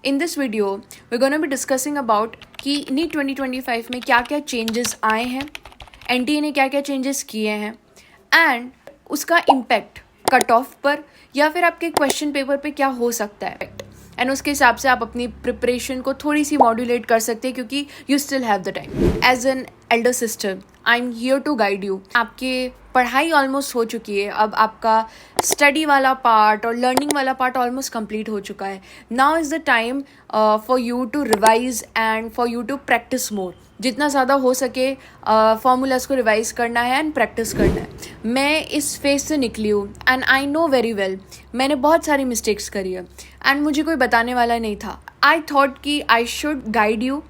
In this video, we're going to be discussing about कि NEET 2025 में क्या क्या चेंजेस आए हैं, एनटीए ने क्या क्या चेंजेस किए हैं एंड उसका इम्पैक्ट कट ऑफ पर या फिर आपके क्वेश्चन पेपर पे क्या हो सकता है एंड उसके हिसाब से आप अपनी प्रिपरेशन को थोड़ी सी मॉड्यूलेट कर सकते हैं क्योंकि you still have the time. As an elder sister I am here to guide you. आपके पढ़ाई ऑलमोस्ट हो चुकी है, अब आपका स्टडी वाला पार्ट और लर्निंग वाला पार्ट ऑलमोस्ट कंप्लीट हो चुका है. Now is the time for you to revise and for you to practice more. जितना ज़्यादा हो सके फॉर्मूलाज को रिवाइज करना है एंड प्रैक्टिस करना है. मैं इस फेज से निकली हूँ and I know very well. मैंने बहुत सारी मिस्टेक्स करी है एंड मुझे कोई बताने वाला नहीं था. आई थॉट कि I should guide you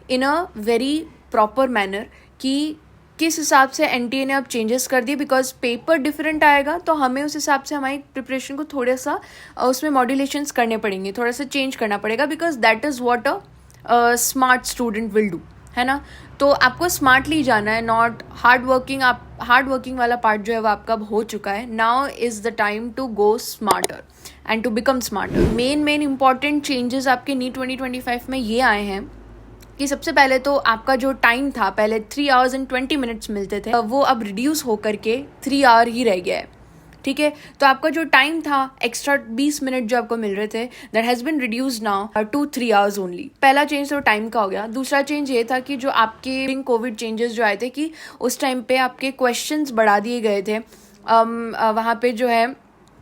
in a very proper manner कि किस हिसाब से एनटीए ने अब चेंजेस कर दिए, बिकॉज पेपर डिफरेंट आएगा तो हमें उस हिसाब से हमारी प्रिपरेशन को थोड़ा सा उसमें मॉड्यूलेशंस करने पड़ेंगे, थोड़ा सा चेंज करना पड़ेगा, because that is what a smart student will do, है ना. तो आपको स्मार्टली जाना है, नॉट हार्ड वर्किंग. आप हार्ड वर्किंग वाला पार्ट जो है वो आपका अब हो चुका है. Now is the time to go smarter and to become smarter. Main important changes आपके नीट 2025 में ये आए हैं कि सबसे पहले तो आपका जो टाइम था, पहले 3 hours and 20 minutes मिलते थे, वो अब रिड्यूस होकर के 3 hour ही रह गया है. ठीक है, तो आपका जो टाइम था एक्स्ट्रा 20 मिनट जो आपको मिल रहे थे, that has been reduce now to 3 hours only. पहला चेंज तो टाइम का हो गया. दूसरा चेंज ये था कि जो आपके कोविड चेंजेस जो आए थे कि उस टाइम पे आपके क्वेश्चंस बढ़ा दिए गए थे. वहाँ पे जो है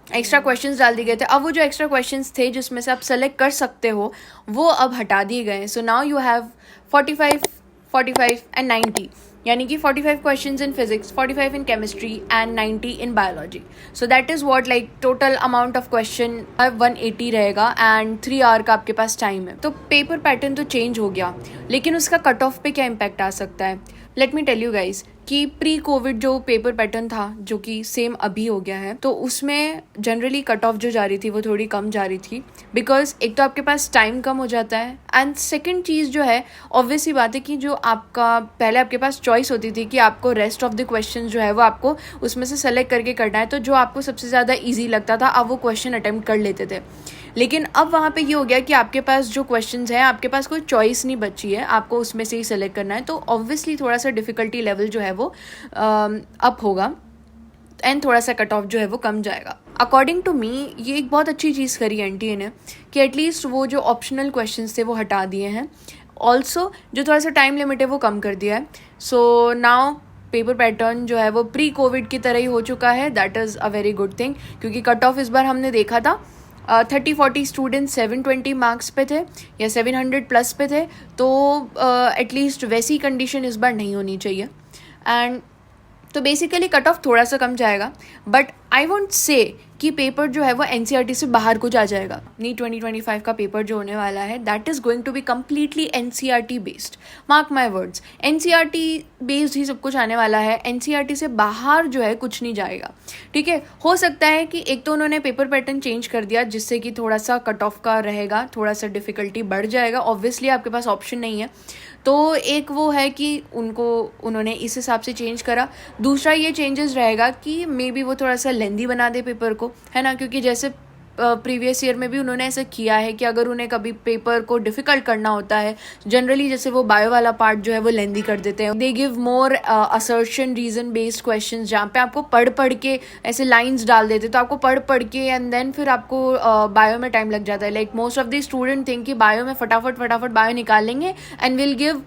एक्स्ट्रा क्वेश्चंस डाल दिए गए थे. अब वो जो एक्स्ट्रा क्वेश्चंस थे जिसमें से आप सेलेक्ट कर सकते हो वो अब हटा दिए गए. So now you have 45, 45 and 90, यानी कि 45 questions in physics, 45 in chemistry and 90 in biology. So that is what like total amount of question 180 रहेगा एंड 3 hour का आपके पास टाइम है. तो पेपर पैटर्न तो चेंज हो गया, लेकिन उसका कट ऑफ पे क्या इम्पैक्ट आ सकता है. Let me tell you guys कि प्री कोविड जो पेपर पैटर्न था जो कि सेम अभी हो गया है, तो उसमें जनरली कट ऑफ जो जा रही थी वो थोड़ी कम जा रही थी, बिकॉज एक तो आपके पास टाइम कम हो जाता है एंड सेकंड चीज़ जो है ऑब्वियस ही बात है कि जो आपका पहले आपके पास चॉइस होती थी कि आपको रेस्ट ऑफ द क्वेश्चन जो है वो आपको उसमें से सेलेक्ट करके करना है, तो जो आपको सबसे ज़्यादा ईजी लगता था आप वो क्वेश्चन अटेम्प्ट कर लेते थे. लेकिन अब वहाँ पे ये हो गया कि आपके पास जो क्वेश्चंस हैं आपके पास कोई चॉइस नहीं बची है, आपको उसमें से ही सेलेक्ट करना है. तो ऑब्वियसली थोड़ा सा डिफ़िकल्टी लेवल जो है वो अप होगा एंड थोड़ा सा कट ऑफ जो है वो कम जाएगा. अकॉर्डिंग टू मी ये एक बहुत अच्छी चीज़ करी एनटीए ने कि एटलीस्ट वो जो ऑप्शनल क्वेश्चंस थे वो हटा दिए हैं. ऑल्सो जो थोड़ा सा टाइम लिमिट है वो कम कर दिया है. सो नाउ पेपर पैटर्न जो है वो प्री कोविड की तरह ही हो चुका है. That is a very good thing, क्योंकि कट ऑफ इस बार हमने देखा था 30-40 स्टूडेंट्स 720 मार्क्स पे थे या 700 प्लस पे थे. तो एटलीस्ट वैसी कंडीशन इस बार नहीं होनी चाहिए एंड तो बेसिकली कट ऑफ थोड़ा सा कम जाएगा. बट आई वोंट से कि पेपर जो है वो एनसीईआरटी से बाहर को जा जाएगा. नीट 2025 का पेपर जो होने वाला है that is going to be completely NCERT based. Mark my words, NCERT based ही सब कुछ आने वाला है. एनसीईआरटी से बाहर जो है कुछ नहीं जाएगा. ठीक है, हो सकता है कि एक तो उन्होंने पेपर पैटर्न चेंज कर दिया जिससे कि थोड़ा सा कट ऑफ का रहेगा, थोड़ा सा डिफ़िकल्टी बढ़ जाएगा. ऑब्वियसली आपके पास ऑप्शन नहीं है, तो एक वो है कि उन्होंने इस हिसाब से चेंज करा. दूसरा ये चेंजेस रहेगा कि मे बी वो थोड़ा सा लेंदी बना दे पेपर को, है ना, क्योंकि जैसे प्रीवियस ईयर में भी उन्होंने ऐसा किया है कि अगर उन्हें कभी पेपर को डिफ़िकल्ट करना होता है, जनरली जैसे वो बायो वाला पार्ट जो है वो लेंदी कर देते हैं. They give more assertion reason based questions जहाँ पे आपको पढ़ के ऐसे लाइंस डाल देते, तो आपको पढ़ के एंड देन फिर आपको बायो में टाइम लग जाता है. Like most of the student think कि बायो में फटाफट बायो निकाल लेंगे and will give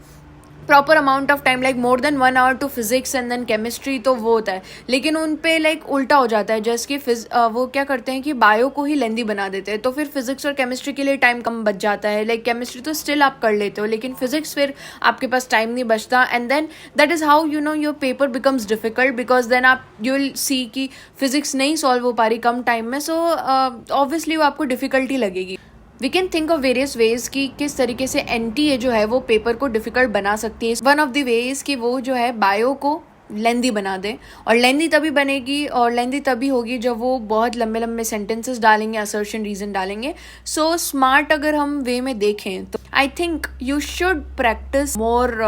proper amount of time like more than 1 hour to physics and then chemistry. तो वो होता है, लेकिन उन पे लाइक उल्टा हो जाता है. जैसे कि वो क्या करते हैं कि बायो को ही लेंदी बना देते हैं, तो फिर फिजिक्स और केमिस्ट्री के लिए टाइम कम बच जाता है. लाइक केमिस्ट्री तो स्टिल आप कर लेते हो, लेकिन फिजिक्स फिर आपके पास टाइम नहीं बचता and then that is how you know your paper becomes difficult, because then आप यू विल सी कि फिजिक्स नहीं सॉल्व हो पा रही कम टाइम में. सो ऑब्वियसली वो आपको डिफिकल्टी लगेगी. We can think of various ways कि किस तरीके से एनटीए जो है वो पेपर को डिफ़िकल्ट बना सकती है. वन ऑफ द वेज कि वो जो है बायो को लेंदी बना दे, और लेंदी तभी बनेगी और लेंदी तभी होगी जब वो बहुत लंबे लंबे सेंटेंसेस डालेंगे, असर्शन रीजन डालेंगे. सो स्मार्ट अगर हम वे में देखें तो I think you should practice more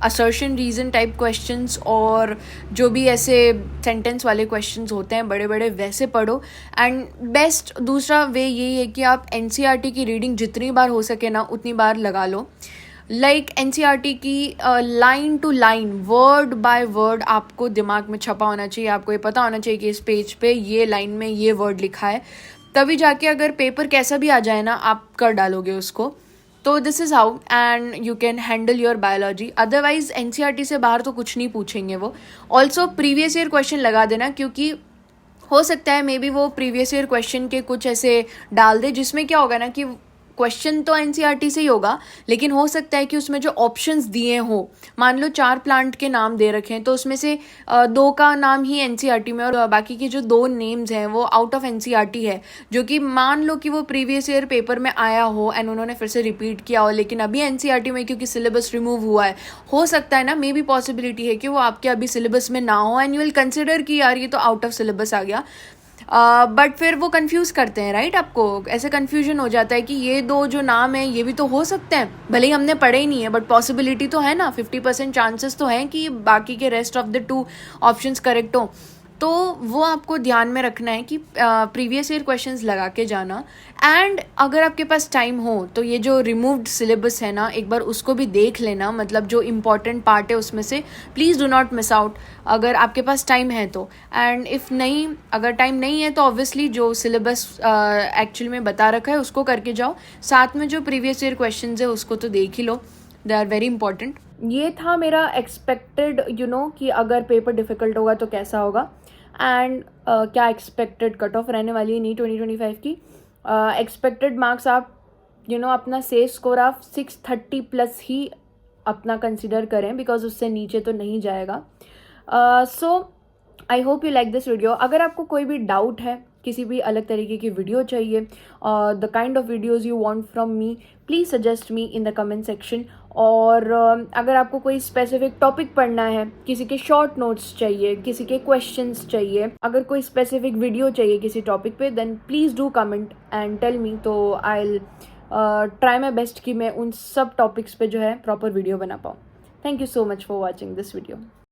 assertion reason type questions और जो भी ऐसे सेंटेंस वाले क्वेश्चंस होते हैं बड़े बड़े वैसे पढ़ो. एंड बेस्ट दूसरा वे यही है कि आप NCERT की रीडिंग जितनी बार हो सके ना उतनी बार लगा लो. लाइक NCERT की line to line word by word आपको दिमाग में छपा होना चाहिए. आपको ये पता होना चाहिए कि इस पेज पे ये लाइन में ये वर्ड लिखा है, तभी जाके अगर पेपर कैसा भी आ जाए ना आप कर डालोगे उसको. तो this is how and you can handle your biology. Otherwise NCERT से बाहर तो कुछ नहीं पूछेंगे वो. ऑल्सो प्रीवियस ईयर क्वेश्चन लगा देना, क्योंकि हो सकता है मे बी वो प्रीवियस ईयर क्वेश्चन के कुछ ऐसे डाल दे जिसमें क्या होगा ना कि क्वेश्चन तो NCERT से ही होगा, लेकिन हो सकता है कि उसमें जो ऑप्शंस दिए हो, मान लो 4 प्लांट के नाम दे रखे हैं तो उसमें से 2 का नाम ही NCERT में और बाकी के जो 2 नेम्स हैं वो आउट ऑफ NCERT है, जो कि मान लो कि वो प्रीवियस ईयर पेपर में आया हो एंड उन्होंने फिर से रिपीट किया हो, लेकिन अभी NCERT में क्योंकि सिलेबस रिमूव हुआ है, हो सकता है ना मे बी पॉसिबिलिटी है कि वो आपके अभी सिलेबस में ना हो एंड यू विल कंसिडर कि यार ये तो आउट ऑफ सिलेबस आ गया. बट फिर वो कंफ्यूज करते हैं, राइट. आपको ऐसे कंफ्यूजन हो जाता है कि ये 2 जो नाम है ये भी तो हो सकते हैं, भले ही हमने पढ़े ही नहीं है बट पॉसिबिलिटी तो है ना, 50% चांसेस तो हैं कि बाकी के rest of the 2 options correct हो. तो वो आपको ध्यान में रखना है कि प्रीवियस ईयर क्वेश्चंस लगा के जाना. एंड अगर आपके पास टाइम हो तो ये जो रिमूव्ड सिलेबस है ना एक बार उसको भी देख लेना, मतलब जो इम्पॉर्टेंट पार्ट है उसमें से please do not miss out अगर आपके पास टाइम है तो. एंड इफ़ नहीं, अगर टाइम नहीं है तो ऑब्वियसली जो सिलेबस एक्चुअली में बता रखा है उसको करके जाओ. साथ में जो प्रीवियस ईयर क्वेश्चंस है उसको तो देख ही लो, दे आर वेरी इंपॉर्टेंट. ये था मेरा एक्सपेक्टेड कि अगर पेपर डिफ़िकल्ट होगा तो कैसा होगा एंड क्या एक्सपेक्टेड कट ऑफ रहने वाली है नीट 2025 की. एक्सपेक्टेड मार्क्स आप अपना सेफ स्कोर आप 630 प्लस ही अपना कंसिडर करें, बिकॉज उससे नीचे तो नहीं जाएगा. So I hope you like this video. अगर आपको कोई भी डाउट है, किसी भी अलग तरीके की वीडियो चाहिए, the kind of videos you want from me, please suggest me in the comment section. और अगर आपको कोई स्पेसिफिक टॉपिक पढ़ना है, किसी के शॉर्ट नोट्स चाहिए, किसी के क्वेश्चंस चाहिए, अगर कोई स्पेसिफिक वीडियो चाहिए किसी टॉपिक पे, then please do comment and tell me. तो I will try my best कि मैं उन सब टॉपिक्स पे जो है प्रॉपर वीडियो बना पाऊँ. Thank you so much for watching this video.